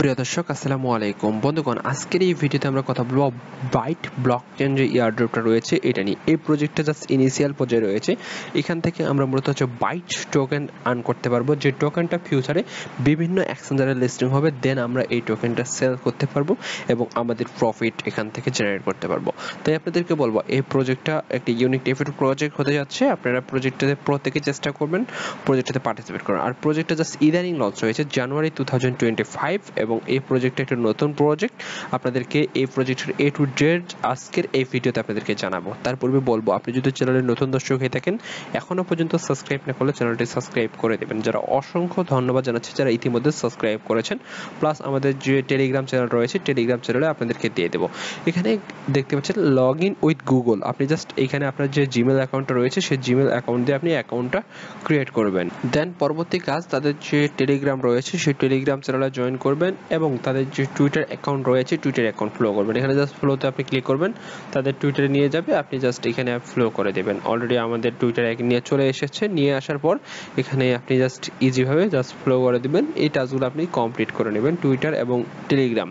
প্রিয় দর্শক আসসালামু আলাইকুম বন্ধুগণ, আজকের এই ভিডিওতে আমরা কথা বলবো বাইট ব্লকচেন যে এয়ারড্রপটা রয়েছে এটা নিয়ে। এই প্রজেক্টটা জাস্ট ইনিশিয়াল পর্যায়ে রয়েছে। এখান থেকে আমরা মূলত বাইট টোকেন আর্ন করতে পারবো, যে টোকেনটা ফিউচারে বিভিন্ন এক্সচেঞ্জারে লিস্টিং হবে, দেন আমরা এই টোকেনটা সেল করতে পারবো এবং আমাদের প্রফিট এখান থেকে জেনারেট করতে পারবো। তাই আপনাদেরকে বলবো এই প্রজেক্টটা একটি ইউনিক টাইপের প্রজেক্ট হতে যাচ্ছে। আপনারা প্রজেক্টটাতে প্রত্যেকে চেষ্টা করবেন প্রজেক্টটাতে পার্টিসিপেট করার। আর প্রজেক্টটা জাস্ট ইদানিং লঞ্চ হয়েছে জানুয়ারি 2025 এবং এই প্রজেক্টটা একটা নতুন প্রজেক্ট। আপনাদেরকে এই প্রজেক্টের A to Z আজকের এই ভিডিওতে আপনাদেরকে জানাবো। তার পূর্বে বলবো, আপনি যদি চ্যানেলের নতুন দর্শক হয়ে থাকেন, এখনো পর্যন্ত সাবস্ক্রাইব না করলে চ্যানেলটি সাবস্ক্রাইব করে দেবেন। যারা অসংখ্য ধন্যবাদ জানাচ্ছি যারা ইতিমধ্যে সাবস্ক্রাইব করেছেন। প্লাস আমাদের যে টেলিগ্রাম চ্যানেল রয়েছে, টেলিগ্রাম চ্যানেলে আপনাদেরকে দিয়ে দেবো। এখানে দেখতে পাচ্ছেন লগ ইন উইথ গুগল। আপনি জাস্ট এখানে আপনার যে জিমেল অ্যাকাউন্টটা রয়েছে সেই জিমেল অ্যাকাউন্ট দিয়ে আপনি অ্যাকাউন্টটা ক্রিয়েট করবেন। দেন পরবর্তী কাজ, তাদের যে টেলিগ্রাম রয়েছে সেই টেলিগ্রাম চ্যানেলে জয়েন করবেন এবং তাদের যে টুইটার অ্যাকাউন্ট রয়েছে টুইটার অ্যাকাউন্ট ফলো করবেন। এখানে জাস্ট ফলোতে আপনি ক্লিক করবেন, তাদের টুইটারে নিয়ে যাবে, আপনি জাস্ট এখানে ফলো করে দেবেন। অলরেডি আমাদের টুইটার নিয়ে চলে এসেছে। নিয়ে আসার পর এখানে আপনি জাস্ট ইজিভাবে জাস্ট ফলো করে দিবেন। এই টাস্কগুলো আপনি কমপ্লিট করে নেবেন টুইটার এবং টেলিগ্রাম।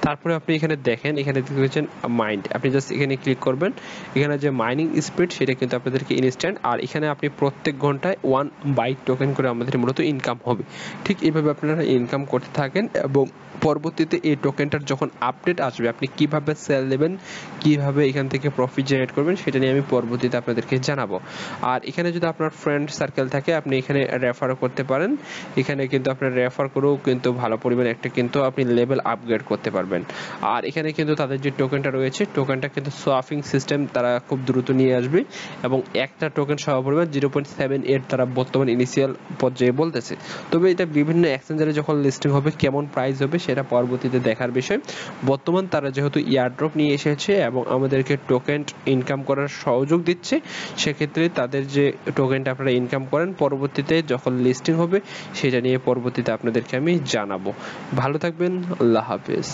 তারপরে আপনি এখানে দেখেন, এখানে দেখতে পাচ্ছেন মাইন্ড, আপনি জাস্ট এখানে ক্লিক করবেন। এখানে যে মাইনিং স্পিড সেটা কিন্তু আপনাদেরকে ইনস্ট্যান্ট, আর এখানে আপনি প্রত্যেক ঘন্টায় 1 বাইট টোকেন করে আমাদের মূলত ইনকাম হবে। ঠিক এইভাবে আপনারা ইনকাম করতে থাকেন এবং পরবর্তীতে এই টোকেনটার যখন আপডেট আসবে আপনি কিভাবে সেল দেবেন, কিভাবে এখান থেকে প্রফিট জেনারেট করবেন সেটা নিয়ে আমি পরবর্তীতে আপনাদেরকে জানাবো। আর এখানে যদি আপনার ফ্রেন্ড সার্কেল থাকে আপনি এখানে রেফারও করতে পারেন। এখানে কিন্তু আপনার রেফার করেও কিন্তু ভালো পরিমাণে একটা কিন্তু আপনি লেভেল আপগ্রেড করতে পারবেন। আর এখানে কিন্তু তাদের যে টোকেনটা রয়েছে টোকেনটা কিন্তু সোয়াপিং সিস্টেম তারা খুব দ্রুত নিয়ে আসবে এবং একটা টোকেন সহ পরিমাণ 0.78 তারা বর্তমান ইনিশিয়াল পর্যায়ে বলতেছে। তবে এটা বিভিন্ন এক্সচেঞ্জারে যখন লিস্টিং হবে কেমন প্রাইস হবে সেটা পরবর্তীতে দেখার বিষয়। বর্তমান তারা যেহেতু এয়ারড্রপ নিয়ে এসেছে এবং আমাদেরকে টোকেন ইনকাম করার সুযোগ দিচ্ছে, সেক্ষেত্রে তাদের যে টোকেনটা আপনারা ইনকাম করেন পরবর্তীতে যখন লিস্টিং হবে সেটা নিয়ে পরবর্তীতে আপনাদেরকে আমি জানাবো। ভালো থাকবেন, আল্লাহ হাফেজ।